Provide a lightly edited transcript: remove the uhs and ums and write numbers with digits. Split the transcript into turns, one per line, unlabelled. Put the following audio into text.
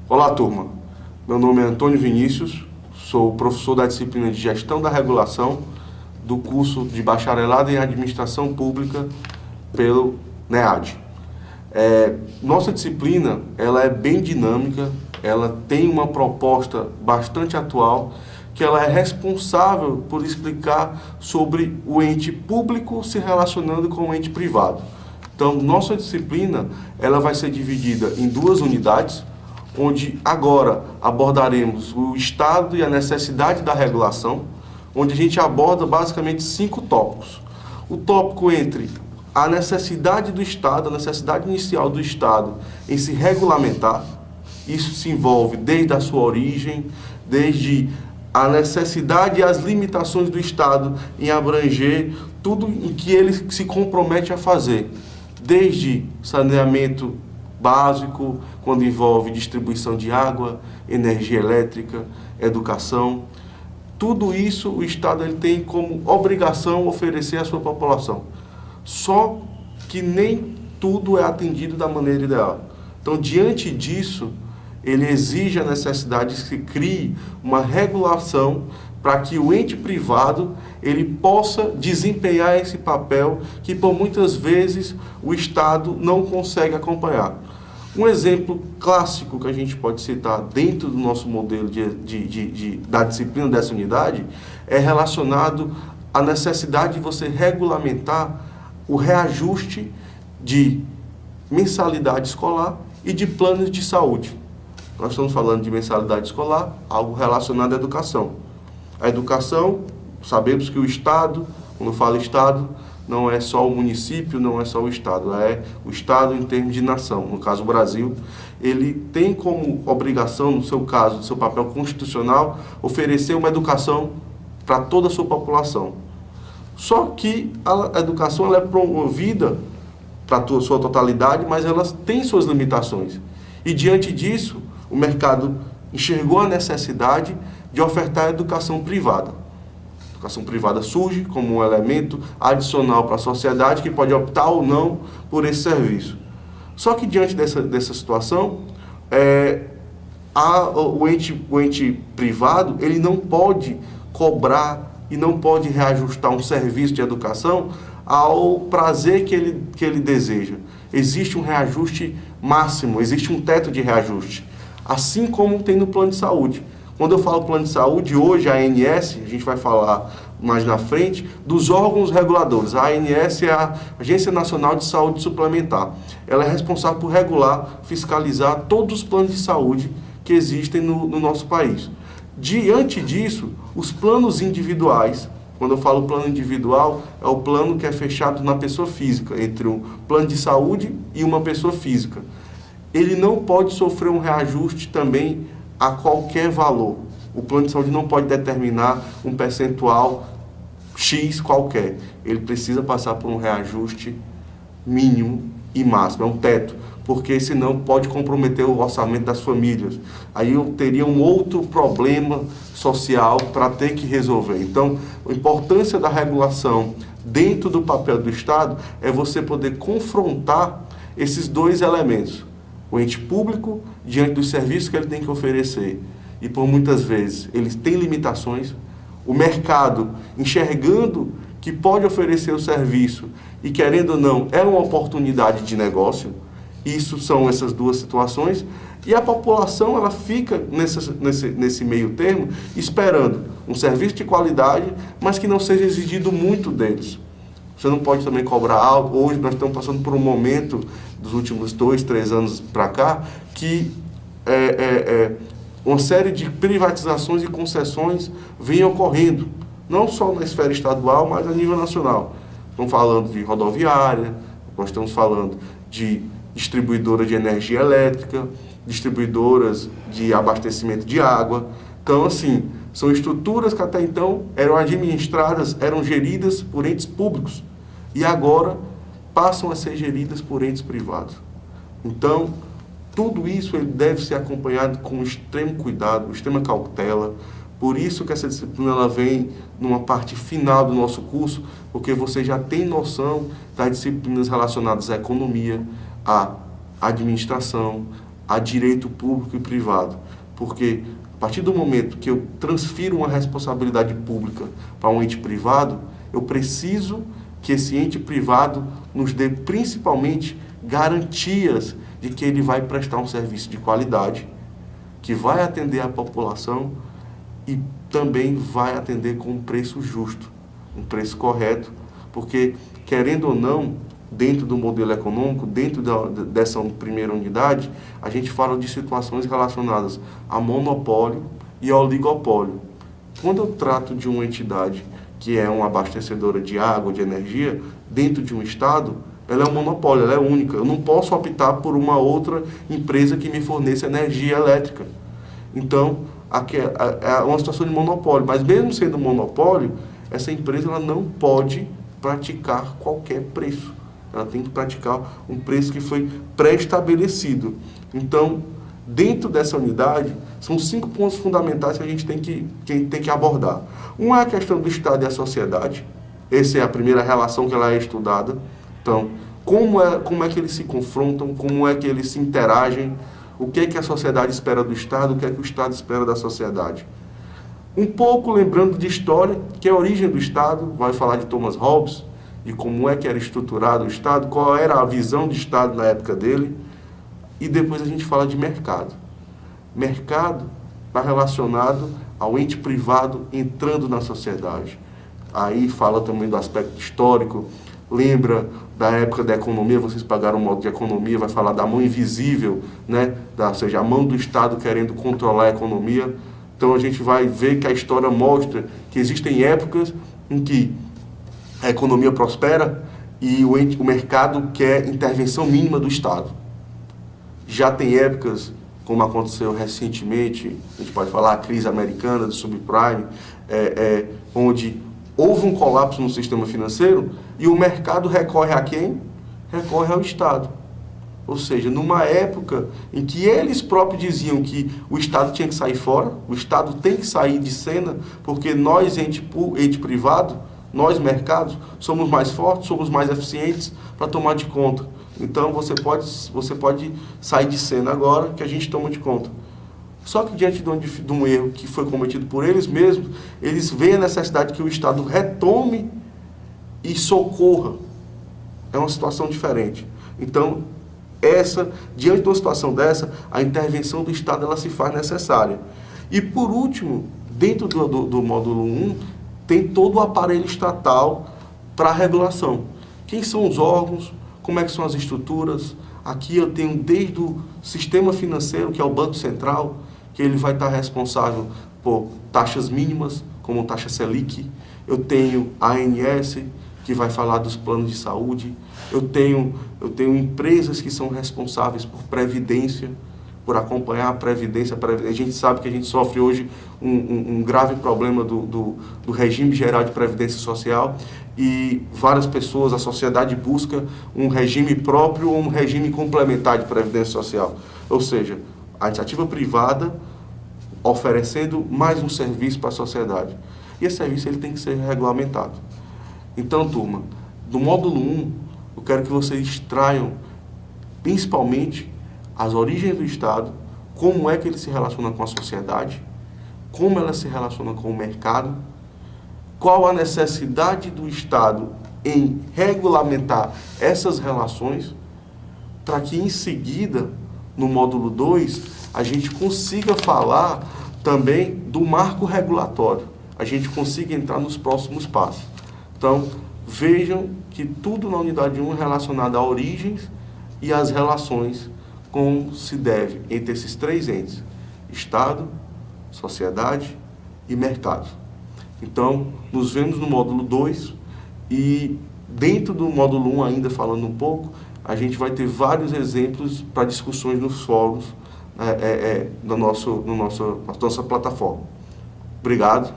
Olá, turma. Meu nome é Antônio Vinícius, sou professor da disciplina de Gestão da Regulação do curso de Bacharelado em Administração Pública pelo NEAD. Nossa disciplina ela é bem dinâmica, ela tem uma proposta bastante atual, que ela é responsável por explicar sobre o ente público se relacionando com o ente privado. Então, nossa disciplina ela vai ser dividida em duas unidades, onde agora abordaremos o Estado e a necessidade da regulação, onde a gente aborda basicamente 5 tópicos. O tópico entre a necessidade do Estado, a necessidade inicial do Estado em se regulamentar, isso se envolve desde a sua origem, desde a necessidade e as limitações do Estado em abranger tudo em que ele se compromete a fazer, desde saneamento básico, quando envolve distribuição de água, energia elétrica, educação. Tudo isso o Estado ele tem como obrigação oferecer à sua população. Só que nem tudo é atendido da maneira ideal. Então, diante disso, ele exige a necessidade de que se crie uma regulação para que o ente privado ele possa desempenhar esse papel que, por muitas vezes, o Estado não consegue acompanhar. Um exemplo clássico que a gente pode citar dentro do nosso modelo da disciplina dessa unidade é relacionado à necessidade de você regulamentar o reajuste de mensalidade escolar e de planos de saúde. Nós estamos falando de mensalidade escolar, algo relacionado à educação. A educação, sabemos que o Estado, quando eu falo Estado, não é só o município, não é só o Estado, é o Estado em termos de nação. No caso, o Brasil, ele tem como obrigação, no seu caso, no seu papel constitucional, oferecer uma educação para toda a sua população. Só que a educação ela é promovida para a sua totalidade, mas ela tem suas limitações. E diante disso, o mercado enxergou a necessidade de ofertar a educação privada. A educação privada surge como um elemento adicional para a sociedade que pode optar ou não por esse serviço. Só que diante dessa situação, o ente privado ele não pode cobrar e não pode reajustar um serviço de educação ao prazer que ele deseja. Existe um reajuste máximo, existe um teto de reajuste. Assim como tem no plano de saúde. Quando eu falo plano de saúde, hoje a ANS, a gente vai falar mais na frente, dos órgãos reguladores. A ANS é a Agência Nacional de Saúde Suplementar. Ela é responsável por regular, fiscalizar todos os planos de saúde que existem no nosso país. Diante disso, os planos individuais, quando eu falo plano individual, é o plano que é fechado na pessoa física, entre um plano de saúde e uma pessoa física. Ele não pode sofrer um reajuste também a qualquer valor. O plano de saúde não pode determinar um percentual X qualquer. Ele precisa passar por um reajuste mínimo e máximo, é um teto, porque senão pode comprometer o orçamento das famílias. Aí eu teria um outro problema social para ter que resolver. Então, a importância da regulação dentro do papel do Estado é você poder confrontar esses dois elementos. O ente público, diante dos serviços que ele tem que oferecer, e por muitas vezes ele tem limitações, o mercado enxergando que pode oferecer o serviço e querendo ou não, é uma oportunidade de negócio. Isso são essas duas situações, e a população ela fica nesse meio termo esperando um serviço de qualidade, mas que não seja exigido muito deles. Você não pode também cobrar algo. Hoje nós estamos passando por um momento, dos últimos 2, 3 anos para cá, que uma série de privatizações e concessões vem ocorrendo, não só na esfera estadual, mas a nível nacional. Estamos falando de rodoviária, nós estamos falando de distribuidora de energia elétrica, distribuidoras de abastecimento de água. Então, assim, são estruturas que até então eram administradas, eram geridas por entes públicos e agora passam a ser geridas por entes privados. Então, tudo isso ele deve ser acompanhado com extremo cuidado, extrema cautela. Por isso que essa disciplina ela vem numa parte final do nosso curso, porque você já tem noção das disciplinas relacionadas à economia, à administração, a direito público e privado, porque a partir do momento que eu transfiro uma responsabilidade pública para um ente privado, eu preciso que esse ente privado nos dê principalmente garantias de que ele vai prestar um serviço de qualidade, que vai atender a população e também vai atender com um preço justo, um preço correto, porque, querendo ou não, dentro do modelo econômico, dentro dessa primeira unidade, a gente fala de situações relacionadas a monopólio e a oligopólio. Quando eu trato de uma entidade que é uma abastecedora de água, de energia, dentro de um estado, ela é um monopólio, ela é única. Eu não posso optar por uma outra empresa que me forneça energia elétrica. Então, aqui é uma situação de monopólio, mas mesmo sendo monopólio, essa empresa ela não pode praticar qualquer preço. Ela tem que praticar um preço que foi pré-estabelecido. Então, dentro dessa unidade, são 5 pontos fundamentais que a gente tem que abordar. Um é a questão do Estado e a sociedade. Essa é a primeira relação que ela é estudada. Então, como é que eles se confrontam, como é que eles se interagem, o que é que a sociedade espera do Estado, o que é que o Estado espera da sociedade. Um pouco lembrando de história, que é a origem do Estado, vai falar de Thomas Hobbes, de como é que era estruturado o Estado, qual era a visão de Estado na época dele, e depois a gente fala de mercado. Mercado está relacionado ao ente privado entrando na sociedade. Aí fala também do aspecto histórico, lembra da época da economia, vocês pagaram o modo de economia, vai falar da mão invisível, né? Ou seja, a mão do Estado querendo controlar a economia. Então a gente vai ver que a história mostra que existem épocas em que a economia prospera e o mercado quer intervenção mínima do Estado. Já tem épocas, como aconteceu recentemente, a gente pode falar a crise americana do subprime, onde houve um colapso no sistema financeiro e o mercado recorre a quem? Recorre ao Estado. Ou seja, numa época em que eles próprios diziam que o Estado tinha que sair fora, o Estado tem que sair de cena, porque nós, ente privado, nós, mercados, somos mais fortes, somos mais eficientes para tomar de conta. Então, você pode sair de cena agora que a gente toma de conta. Só que diante de um erro que foi cometido por eles mesmos, eles veem a necessidade que o Estado retome e socorra. É uma situação diferente. Então, diante de uma situação dessa, a intervenção do Estado ela se faz necessária. E, por último, dentro do módulo 1, tem todo o aparelho estatal para a regulação. Quem são os órgãos, como é que são as estruturas. Aqui eu tenho desde o sistema financeiro, que é o Banco Central, que ele vai estar responsável por taxas mínimas, como taxa Selic. Eu tenho a ANS, que vai falar dos planos de saúde. Eu tenho empresas que são responsáveis por previdência, por acompanhar a previdência. A gente sabe que a gente sofre hoje um grave problema do regime geral de previdência social e várias pessoas, a sociedade busca um regime próprio ou um regime complementar de previdência social. Ou seja, a iniciativa privada oferecendo mais um serviço para a sociedade. E esse serviço ele tem que ser regulamentado. Então, turma, do módulo 1, eu quero que vocês extraiam principalmente as origens do Estado, como é que ele se relaciona com a sociedade, como ela se relaciona com o mercado, qual a necessidade do Estado em regulamentar essas relações, para que em seguida, no módulo 2, a gente consiga falar também do marco regulatório, a gente consiga entrar nos próximos passos. Então, vejam que tudo na unidade 1 é relacionado a origens e as relações como se deve entre esses 3 entes: Estado, sociedade e mercado. Então, nos vemos no módulo 2 e dentro do módulo 1, ainda falando um pouco, a gente vai ter vários exemplos para discussões nos fóruns na nossa plataforma. Obrigado.